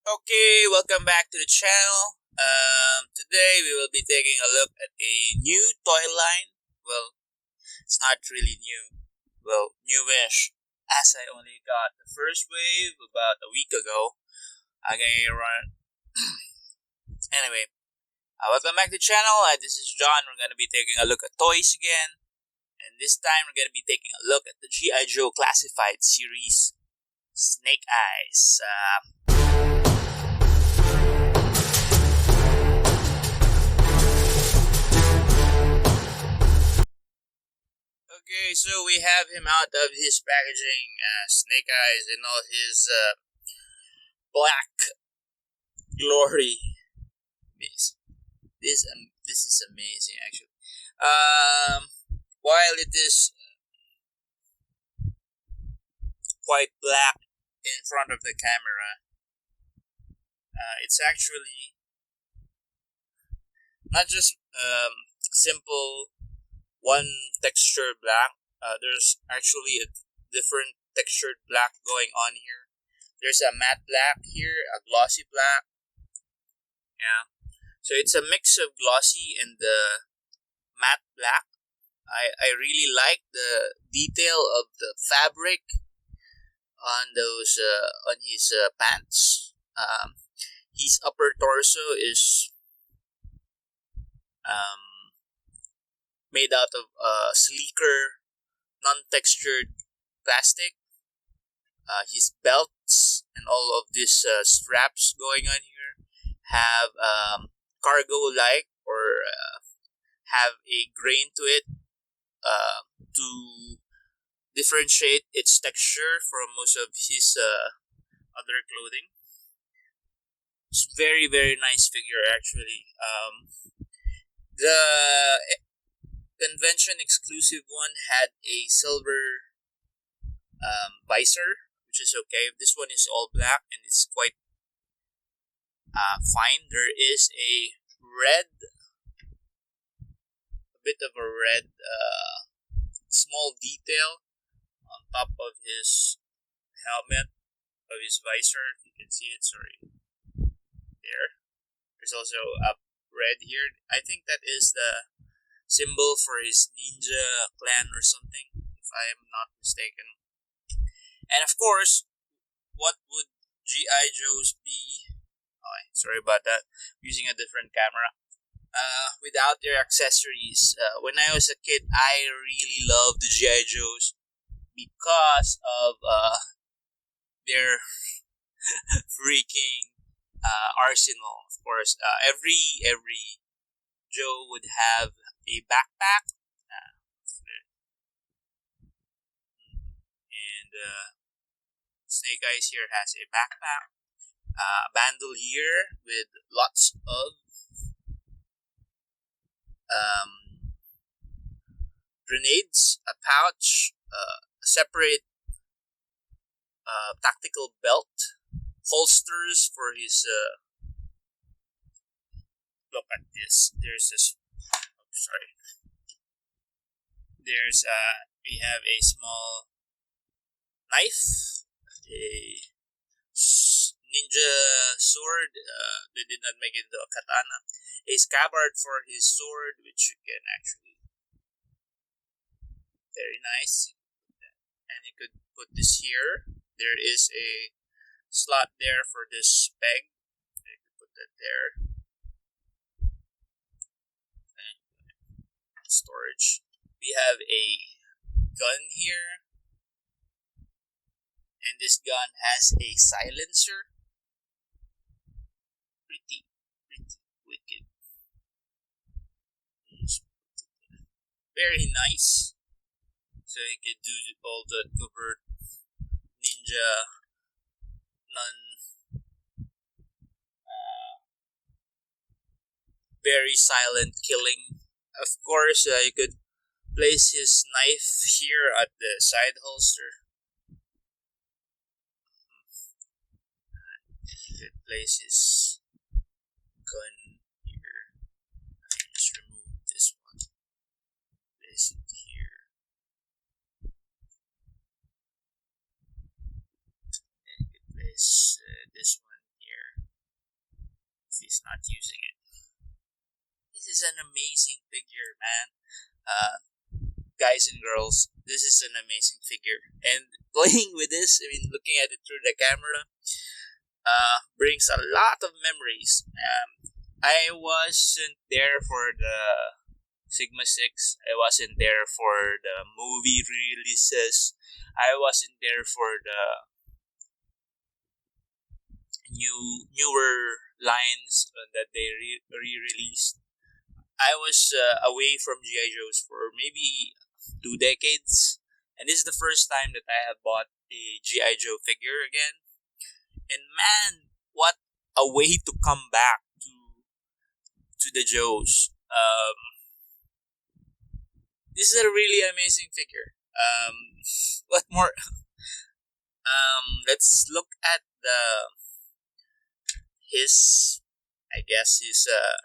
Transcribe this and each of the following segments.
Okay, welcome back to the channel. Today we will be taking a look at a new toy line. Well, it's not really new. Well, newish, as I only got the first wave about a week ago. Okay, run. Anyway, welcome back to the channel. This is John. We're gonna be taking a look at toys again, and this time we're gonna be taking a look at the GI Joe Classified series, Snake Eyes. Okay, so we have him out of his packaging, Snake Eyes in all his black glory. This is amazing, actually. While it is quite black in front of the camera, it's actually not just simple one texture black. There's actually a different textured black going on here. There's a matte black here, a glossy black. Yeah. So it's a mix of glossy and matte black. I really like the detail of the fabric on those on his pants. His upper torso is made out of sleeker, non-textured plastic. His belts and all of these straps going on here have cargo-like or have a grain to it to differentiate its texture from most of his other clothing. It's very, very nice figure, actually. The convention exclusive one had a silver visor, which is okay. This one is all black and it's quite fine. There is a bit of a red small detail on top of his helmet, of his visor. If you can see it, sorry. There. There's also a red here. I think that is the symbol for his ninja clan or something, if I am not mistaken. And of course, what would G.I. Joes be? Oh, sorry about that. Using a different camera. Without their accessories. When I was a kid, I really loved the G.I. Joes because of their freaking arsenal. Of course, every Joe would have a backpack, and Snake Eyes here has a backpack, a bandolier with lots of grenades, a pouch, a separate tactical belt, holsters for his. Look at this. There's this. Oh, sorry. There's we have a small knife, a ninja sword. They did not make it into a katana. A scabbard for his sword, which you can actually very nice. And you could put this here. There is a slot there for this peg. You could put that there. Okay. Storage. We have a gun here. And this gun has a silencer. Pretty wicked. Very nice. So you can do all the covert ninja very silent killing. Of course, you could place his knife here at the side holster. You could place his gun here. I just remove this one. Place it here. And you could place this one here. not using it. This is an amazing figure, man. Uh, Guys and girls, this is an amazing figure. And playing with this, I mean, looking at it through the camera, brings a lot of memories. I wasn't there for the Sigma 6. I wasn't there for the movie releases. I wasn't there for the newer lines that they re-released. I was away from GI Joes for maybe 2 decades, and this is the first time that I have bought a GI Joe figure again. And man, what a way to come back to the Joes. This is a really amazing figure. What more? Let's look at his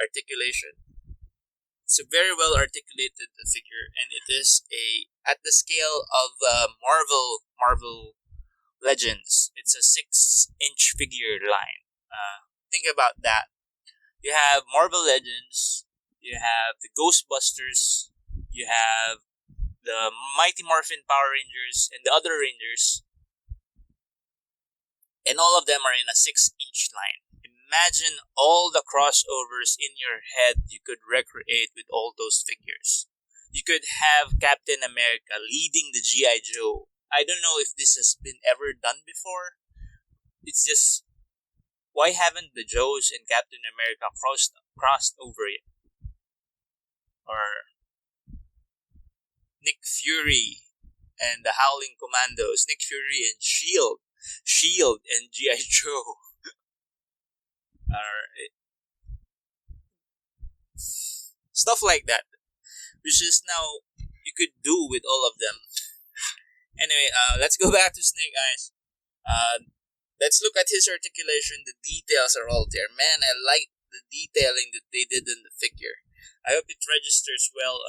articulation. It's a very well articulated figure, and it is at the scale of Marvel Legends. It's a 6-inch figure line. Think about that. You have Marvel Legends, you have the Ghostbusters, you have the Mighty Morphin Power Rangers, and the other Rangers, and all of them are in a 6-inch line. Imagine all the crossovers in your head you could recreate with all those figures. You could have Captain America leading the G.I. Joe. I don't know if this has been ever done before. It's just, why haven't the Joes and Captain America crossed over yet? Or Nick Fury and the Howling Commandos, Nick Fury and Shield and G.I. Joe. Stuff like that, which is now you could do with all of them. Anyway, let's go back to Snake Eyes. Let's look at his articulation. The details are all there. Man, I like the detailing that they did in the figure. I hope it registers well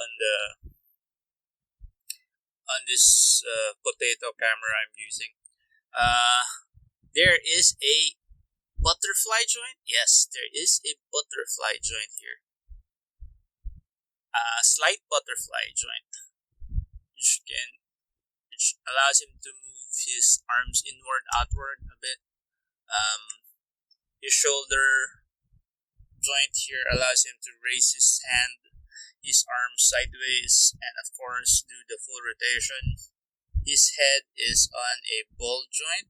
on this potato camera I'm using. There is a butterfly joint. Yes, there is a butterfly joint here. A slight butterfly joint, which allows him to move his arms inward, outward a bit. His shoulder joint here allows him to raise his arms sideways, and of course do the full rotation. His head is on a ball joint.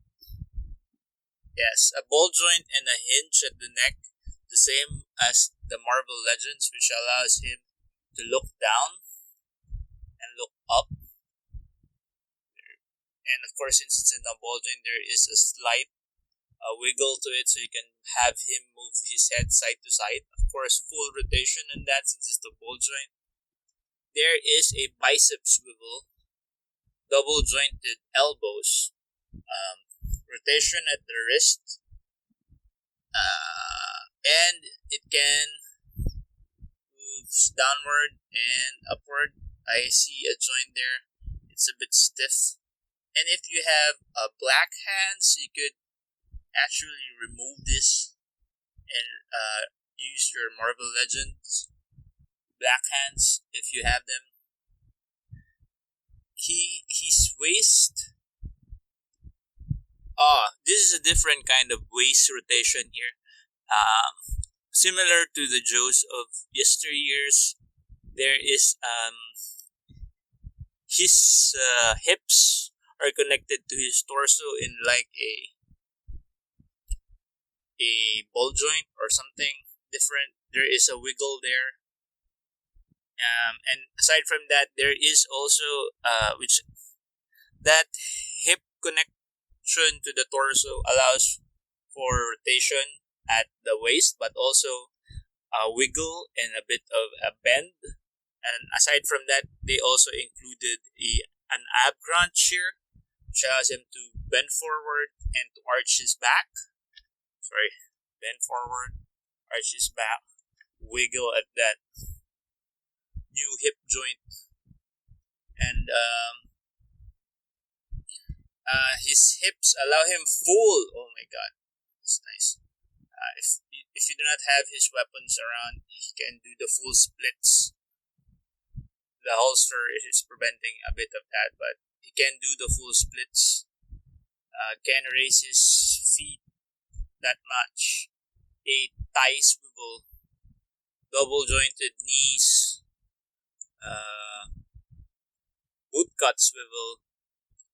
Yes, a ball joint and a hinge at the neck, the same as the Marvel Legends, which allows him to look down and look up. And of course, since it's in a ball joint, there is a slight wiggle to it, so you can have him move his head side to side. Of course, full rotation in that, since it's the ball joint. There is a bicep swivel, double jointed elbows, rotation at the wrist, and it can move downward and upward. I see a joint there. It's a bit stiff. And if you have black hands, you could actually remove this and use your Marvel Legends black hands if you have them. His waist. This is a different kind of waist rotation here. Similar to the Joes of yesteryears, there is his hips are connected to his torso in like a ball joint or something different. There is a wiggle there. And aside from that, there is also that hip connection to the torso allows for rotation at the waist, but also a wiggle and a bit of a bend. And aside from that, they also included an ab crunch here, which allows him to bend forward and to arch his back. Bend forward, arch his back, wiggle at that new hip joint, and his hips allow him full. Oh my god, it's nice. If you do not have his weapons around, he can do the full splits. The holster is preventing a bit of that, but he can do the full splits. Can raise his feet that much. A thigh swivel, double jointed knees, bootcut swivel.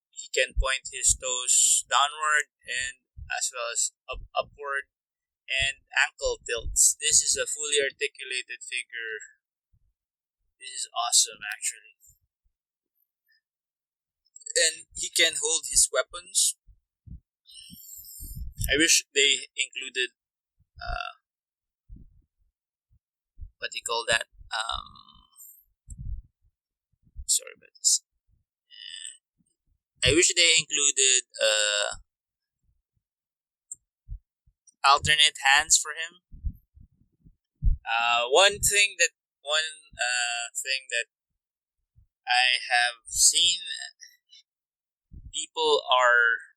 He can point his toes downward and as well as upward, and ankle tilts. This is a fully articulated figure. This is awesome, actually. And he can hold his weapons. I wish they included what do you call that? Sorry about this. I wish they included alternate hands for him. One thing that I have seen people are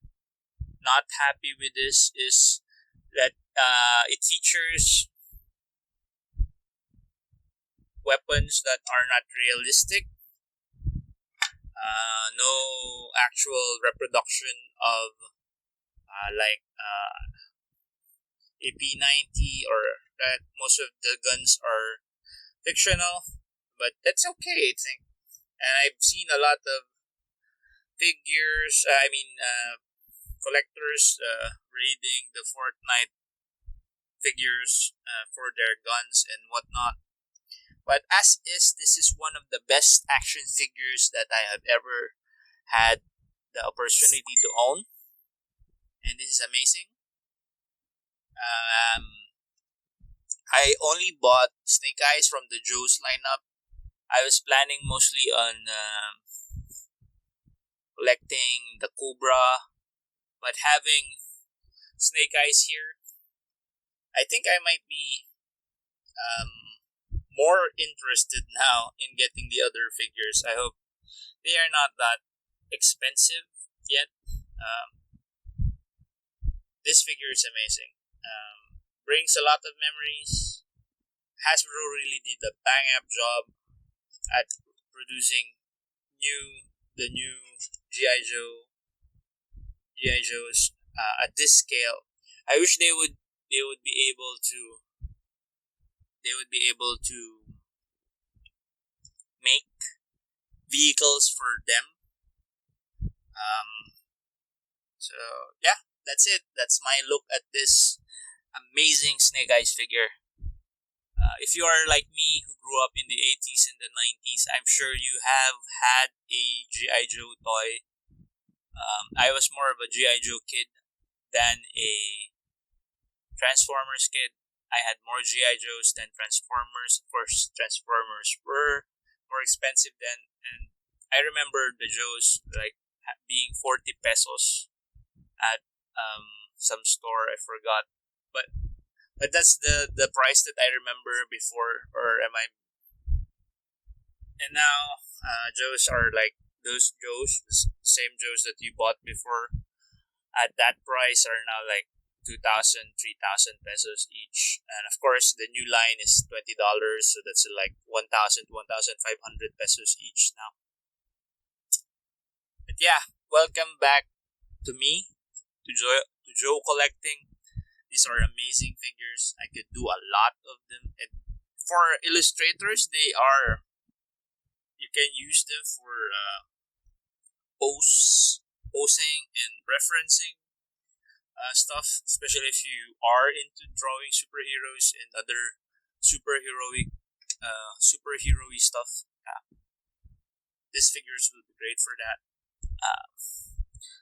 not happy with this is that it features weapons that are not realistic. No actual reproduction of a P90, or that most of the guns are fictional, but that's okay, I think. And I've seen a lot of figures, collectors raiding the Fortnite figures for their guns and whatnot. But as is, this is one of the best action figures that I have ever had the opportunity to own, and this is amazing. I only bought Snake Eyes from the Joe's lineup. I was planning mostly on collecting the Cobra, but having Snake Eyes here, I think I might be more interested now in getting the other figures. I hope they are not that expensive yet. This figure is amazing. Brings a lot of memories. Hasbro really did a bang up job at producing the new GI Joes at this scale. I wish they would be able to make vehicles for them. So yeah, that's it. That's my look at this amazing Snake Eyes figure. If you are like me who grew up in the 80s and the 90s, I'm sure you have had a G.I. Joe toy. I was more of a G.I. Joe kid than a Transformers kid. I had more G.I. Joes than Transformers. Of course, Transformers were more expensive then, and I remember the Joes being 40 pesos at some store. I forgot, but that's the price that I remember before, or am I? And now Joes are like those Joes, the same Joes that you bought before. At that price are now like 2,000, 3,000 pesos each, and of course the new line is $20, so that's like 1,000, 1,500 pesos each now. But yeah, welcome back to me, to Joe collecting. These are amazing figures. I could do a lot of them, and for illustrators, you can use them for posing and referencing stuff, especially if you are into drawing superheroes and other superhero-y stuff. These figures will be great for that.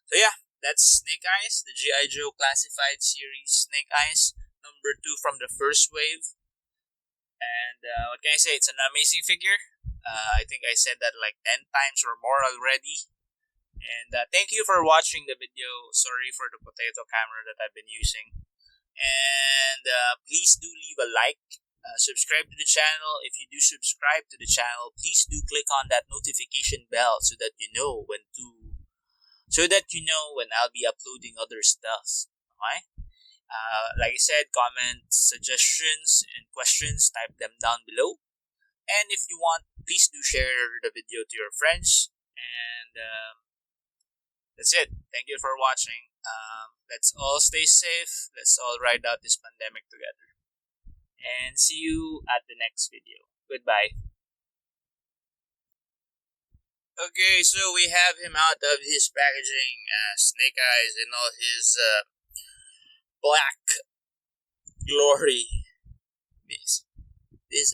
So yeah, that's Snake Eyes, the G.I. Joe Classified Series Snake Eyes, number 2 from the first wave. And what can I say? It's an amazing figure. I think I said that like 10 times or more already. And thank you for watching the video. Sorry for the potato camera that I've been using. And please do leave a like. Subscribe to the channel. If you do subscribe to the channel, please do click on that notification bell so that you know when I'll be uploading other stuff. Okay? Like I said, comment suggestions and questions, type them down below. And if you want, please do share the video to your friends. And that's it. Thank you for watching. Let's all stay safe. Let's all ride out this pandemic together. And see you at the next video. Goodbye. Okay, so we have him out of his packaging, snake eyes and all his black glory. This